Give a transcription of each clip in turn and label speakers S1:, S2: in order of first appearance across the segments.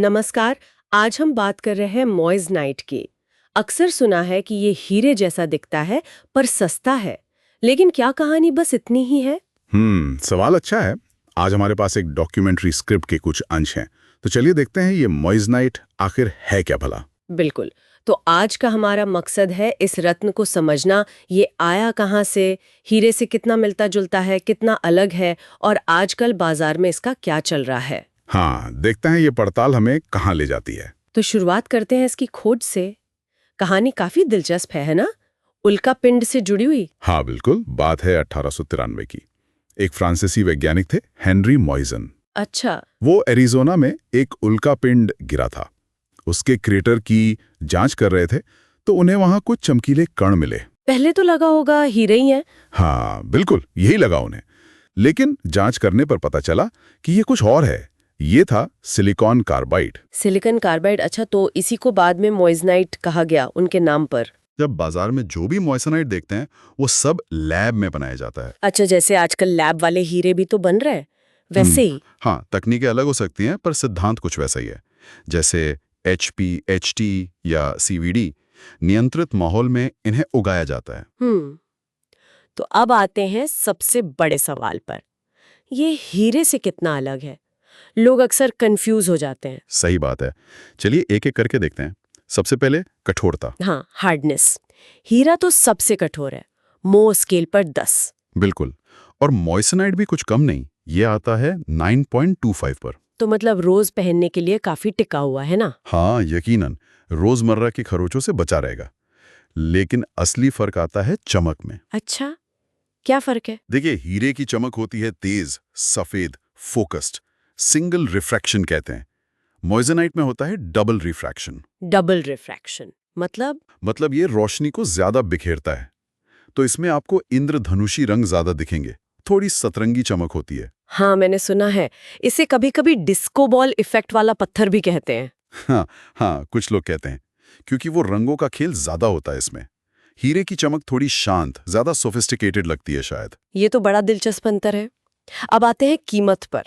S1: नमस्कार। आज हम बात कर रहे हैं मोइज़नाइट की। अक्सर सुना है कि ये हीरे जैसा दिखता है पर सस्ता है, लेकिन क्या कहानी बस इतनी ही है?
S2: सवाल अच्छा है। आज हमारे पास एक डॉक्यूमेंट्री स्क्रिप्ट के कुछ अंश हैं, तो चलिए देखते हैं ये मोइज़नाइट आखिर है क्या भला।
S1: बिल्कुल। तो आज का हमारा मकसद है इस रत्न को समझना, ये आया कहाँ से, हीरे से कितना मिलता जुलता है, कितना अलग है और आजकल बाजार में इसका क्या चल रहा है।
S2: हाँ, देखते हैं ये पड़ताल हमें कहाँ ले जाती है।
S1: तो शुरुआत करते हैं इसकी खोज से। कहानी काफी दिलचस्प है ना? उल्का पिंड से जुड़ी हुई।
S2: हाँ बिल्कुल, बात है 1893 की। एक फ्रांसीसी वैज्ञानिक थे, हेनरी मॉइजन।
S1: अच्छा।
S2: वो एरिज़ोना में एक उल्का पिंड गिरा था। उसके क्रेटर की जांच कर रहे थे, तो उन्हें वहां कुछ चमकीले कण मिले।
S1: पहले तो लगा होगा हीरे ही है।
S2: हाँ बिल्कुल, यही लगा उन्हें। लेकिन जांच करने पर पता चला कि ये कुछ और है। ये था सिलिकॉन कार्बाइड।
S1: Silicon carbide. अच्छा, तो इसी को बाद में मोइज़नाइट कहा गया उनके नाम पर।
S2: जब बाजार में जो भी मॉइसनाइट देखते हैं, वो सब लैब में बनाया जाता है।
S1: अच्छा, जैसे आजकल लैब वाले हीरे भी तो बन रहे हैं वैसे ही।
S2: हाँ, तकनीकें अलग हो सकती हैं, पर सिद्धांत कुछ वैसा ही है। जैसे HP, HT या CVD, नियंत्रित माहौल में इन्हें उगाया जाता है।
S1: तो अब आते हैं सबसे बड़े सवाल पर। ये हीरे से कितना अलग है? लोग अक्सर कंफ्यूज हो जाते हैं।
S2: सही बात है। चलिए एक एक करके देखते हैं। सबसे पहले कठोरता।
S1: हाँ, हार्डनेस। हीरा तो सबसे कठोर है, मो स्केल पर 10।
S2: बिल्कुल। और मॉइसनाइट भी कुछ कम नहीं, ये आता है 9.25 पर।
S1: तो मतलब रोज पहनने के लिए काफी टिका हुआ है ना?
S2: हाँ यकीनन, रोजमर्रा की खरोचों से बचा रहेगा। लेकिन असली फर्क आता है चमक में।
S1: अच्छा, क्या फर्क है?
S2: देखिए, हीरे की चमक होती है तेज, सफेद, फोकस्ड, सिंगल रिफ्रैक्शन कहते हैं। मोइज़नाइट में होता है डबल रिफ्रैक्शन।
S1: डबल रिफ्रैक्शन
S2: मतलब ये रोशनी को ज्यादा बिखेरता है, तो इसमें आपको इंद्रधनुषी रंग ज्यादा दिखेंगे। थोड़ी सतरंगी चमक होती है।
S1: हाँ, मैंने सुना है। इसे कभी-कभी डिस्को बॉल इफेक्ट वाला पत्थर भी कहते हैं।
S2: हाँ हाँ, कुछ लोग कहते हैं, क्योंकि वो रंगों का खेल ज्यादा होता है इसमें। हीरे की चमक थोड़ी शांत, ज्यादा सोफिस्टिकेटेड लगती है शायद।
S1: ये तो बड़ा दिलचस्प अंतर है। अब आते हैं कीमत पर।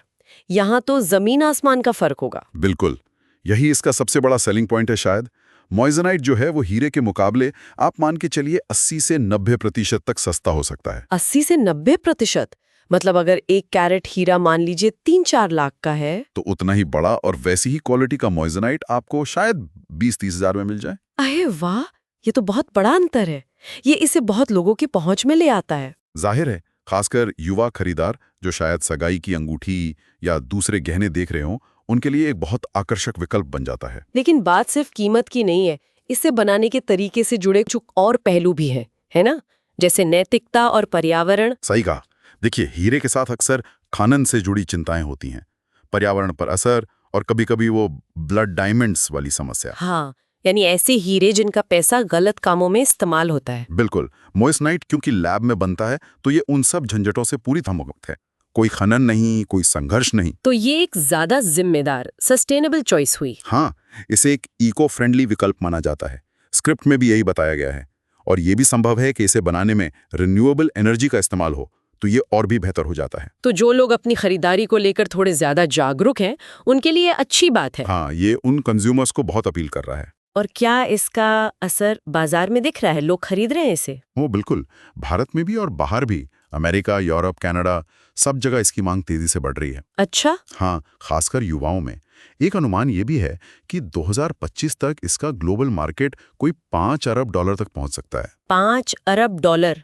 S1: यहाँ तो जमीन आसमान का फर्क होगा।
S2: बिल्कुल, यही इसका सबसे बड़ा सेलिंग पॉइंट है शायद। मोइज़नाइट जो है वो हीरे के मुकाबले आप मान के चलिए 80 से 90% तक सस्ता हो सकता है।
S1: 80 से 90%? मतलब अगर 1 कैरेट हीरा मान लीजिए 3-4 लाख का है।
S2: तो उतना ही बड़ा और वैसी ही क्वालिटी का मोइज़नाइट आपको शायद 20-30 हजार में मिल जाए।
S1: अरे वाह, ये तो बहुत बड़ा अंतर है। ये इसे बहुत लोगों की पहुंच में ले आता है।
S2: जाहिर है, खासकर युवा खरीदार जो शायद सगाई की अंगूठी या दूसरे गहने देख रहे हों, उनके लिए एक बहुत आकर्षक विकल्प बन जाता है।
S1: लेकिन बात सिर्फ कीमत की नहीं है। इसे बनाने के तरीके से जुड़े कुछ और पहलू भी हैं, है ना? जैसे नैतिकता और पर्यावरण।
S2: सही कहा। देखिए, हीरे के साथ अक्सर खनन से जुड़ी चिंताएं होती हैं, पर्यावरण पर असर और कभी-कभी वो ब्लड डायमंड्स वाली समस्या।
S1: हाँ, यानी ऐसे हीरे जिनका पैसा गलत कामों में इस्तेमाल होता है।
S2: बिल्कुल। मोइसनाइट क्योंकि लैब में बनता है, तो ये उन सब झंझटों से पूरी तरह मुक्त है। कोई खनन नहीं, कोई संघर्ष नहीं।
S1: तो ये एक ज्यादा जिम्मेदार, सस्टेनेबल चॉइस हुई।
S2: हाँ, इसे एक इको फ्रेंडली विकल्प माना जाता है। स्क्रिप्ट में भी यही बताया गया है। और ये भी संभव है कि इसे बनाने में रिन्यूएबल एनर्जी का इस्तेमाल हो, तो ये और भी बेहतर हो जाता है।
S1: तो जो लोग अपनी खरीदारी को लेकर थोड़े ज्यादा जागरूक हैं, उनके लिए अच्छी बात है।
S2: हाँ, ये उन कंज्यूमर्स को बहुत अपील कर रहा है।
S1: और क्या इसका असर बाजार में दिख रहा है? लोग खरीद रहे हैं इसे?
S2: वो बिल्कुल, भारत में भी और बाहर भी, अमेरिका, यूरोप, कनाडा, सब जगह इसकी मांग तेजी से बढ़ रही है।
S1: अच्छा।
S2: हाँ, खासकर युवाओं में। एक अनुमान ये भी है कि 2025 तक इसका ग्लोबल मार्केट कोई $5 अरब तक पहुंच सकता है।
S1: $5 अरब?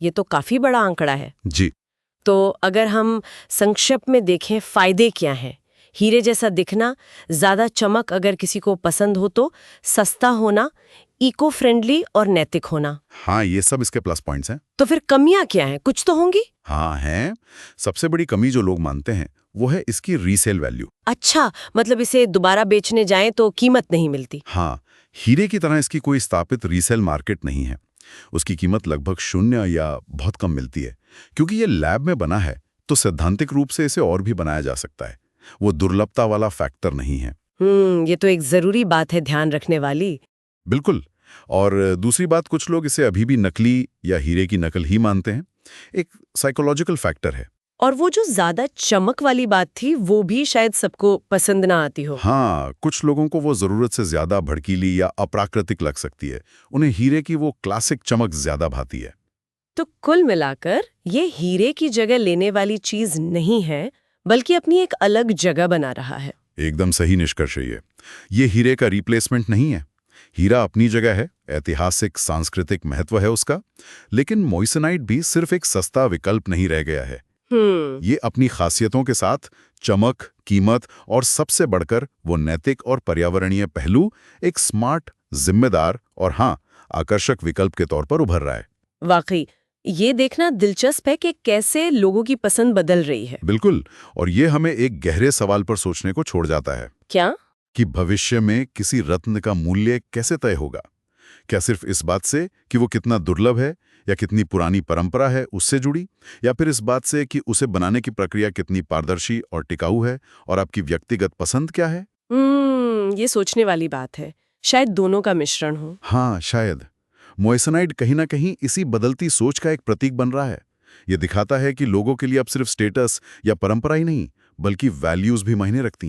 S1: ये तो काफी बड़ा आंकड़ा है।
S2: जी।
S1: तो अगर हम संक्षेप में देखें, फायदे क्या हैं? हीरे जैसा दिखना, ज्यादा चमक अगर किसी को पसंद हो तो, सस्ता होना, इको फ्रेंडली और नैतिक होना।
S2: हाँ, ये सब इसके प्लस पॉइंट्स हैं।
S1: तो फिर कमियां क्या हैं? कुछ तो होंगी।
S2: हाँ हैं। सबसे बड़ी कमी जो लोग मानते हैं वो है इसकी रीसेल वैल्यू।
S1: अच्छा, मतलब इसे दोबारा बेचने जाएं तो कीमत नहीं मिलती।
S2: हाँ, हीरे की तरह इसकी कोई स्थापित रीसेल मार्केट नहीं है। उसकी कीमत लगभग 0 या बहुत कम मिलती है। क्योंकि ये लैब में बना है, तो सैद्धांतिक रूप से इसे और भी बनाया जा सकता है। वो दुर्लभता वाला फैक्टर नहीं है।
S1: ये तो एक जरूरी बात है ध्यान रखने वाली।
S2: बिल्कुल। और दूसरी बात, कुछ लोग इसे अभी भी नकली या हीरे की नकल ही मानते हैं। एक साइकोलॉजिकल फैक्टर है।
S1: और वो जो ज्यादा चमक वाली बात थी वो भी शायद सबको पसंद ना आती हो।
S2: हाँ, कुछ लोगों को वो जरूरत से ज्यादा भड़कीली या अप्राकृतिक लग सकती है। उन्हें हीरे की वो क्लासिक चमक ज्यादा भाती है।
S1: तो कुल मिलाकर ये हीरे की जगह लेने वाली चीज नहीं है, बल्कि अपनी एक अलग जगह बना रहा है।
S2: एकदम सही निष्कर्ष है ये हीरे का रिप्लेसमेंट नहीं है। हीरा अपनी जगह है, ऐतिहासिक सांस्कृतिक महत्व है उसका, लेकिन मोइसनाइट भी सिर्फ एक सस्ता विकल्प नहीं रह गया है। ये अपनी खासियतों के साथ चमक, कीमत और सबसे बढ़कर वो नैतिक और पर्यावरणीय पहलू एक स्मार्ट, जिम्मेदार और हाँ, आकर्षक विकल्प के तौर पर उभर रहा है।
S1: वाकई ये देखना दिलचस्प है कि कैसे लोगों की पसंद बदल रही है।
S2: बिल्कुल, और ये हमें एक गहरे सवाल पर सोचने को छोड़ जाता है
S1: क्या?
S2: कि भविष्य में किसी रत्न का मूल्य कैसे तय होगा। क्या सिर्फ इस बात से कि वो कितना दुर्लभ है या कितनी पुरानी परंपरा है उससे जुड़ी, या फिर इस बात से कि उसे बनाने की प्रक्रिया कितनी पारदर्शी और टिकाऊ है और आपकी व्यक्तिगत पसंद क्या है।
S1: ये सोचने वाली बात है। शायद दोनों का मिश्रण हो।
S2: हाँ, शायद मोइसनाइट कहीं ना कहीं इसी बदलती सोच का एक प्रतीक बन रहा है। ये दिखाता है कि लोगों के लिए अब सिर्फ स्टेटस या परंपरा ही नहीं, बल्कि वैल्यूज भी मायने रखती हैं।